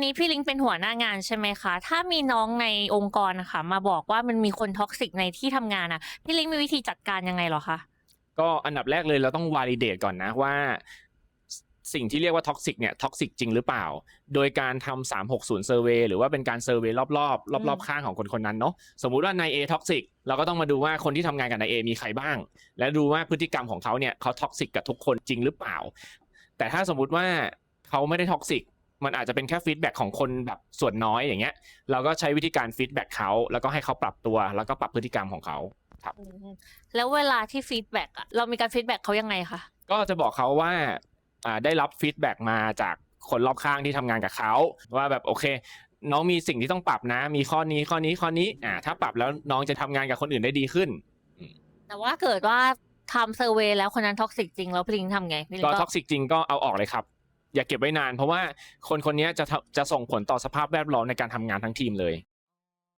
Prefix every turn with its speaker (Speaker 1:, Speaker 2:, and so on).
Speaker 1: นี้พี่ลิงเป็นหัวหน้างานใช่ไหมคะถ้ามีน้องในองค์กรนะคะมาบอกว่ามันมีคนท็อกซิกในที่ทำงานอะพี่ลิงมีวิธีจัดการยังไงเหรอคะ
Speaker 2: ก็อันดับแรกเลยเราต้อง validate ก่อนนะว่าสิ่งที่เรียกว่าท็อกซิกเนี่ยท็อกซิกจริงหรือเปล่าโดยการทำ360 survey หรือว่าเป็นการ survey รอบข้างของคนนั้นเนาะสมมุติว่านาย A ท็อกซิกเราก็ต้องมาดูว่าคนที่ทำงานกับนาย A มีใครบ้างและดูว่าพฤติกรรมของเขาเนี่ยเขาท็อกซิกกับทุกคนจริงหรือเปล่าแต่ถ้าสมมุติว่าเขาไม่ได้ท็อกซิกมันอาจจะเป็นแค่ฟีดแบ็กของคนแบบส่วนน้อยอย่างเงี้ยเราก็ใช้วิธีการฟีดแบ็กเขาแล้วก็ให้เขาปรับตัวแล้วก็ปรับพฤติกรรมของเขาครับ
Speaker 1: แล้วเวลาที่ฟีดแบ็กอะเรามีการฟีดแบ็กเขายังไงคะ
Speaker 2: ก็จะบอกเขาว่าได้รับฟีดแบ็กมาจากคนรอบข้างที่ทำงานกับเขาว่าแบบโอเคน้องมีสิ่งที่ต้องปรับนะมีข้อนี้ถ้าปรับแล้วน้องจะทำงานกับคนอื่นได้ดีขึ้น
Speaker 1: แต่ว่าเกิดว่าทำเซอร์เวยแล้วคนนั้นท็อกซิกจริงแล้วพี่ลิงทำไงพี่ลิง
Speaker 2: ก็ท็
Speaker 1: ก็
Speaker 2: อกซิกจริงก็เอาออกเลยครับอย่าเก็บไว้นานเพราะว่าคนนี้จะส่งผลต่อสภาพแวดล้อมในการทำงานทั้งทีมเลย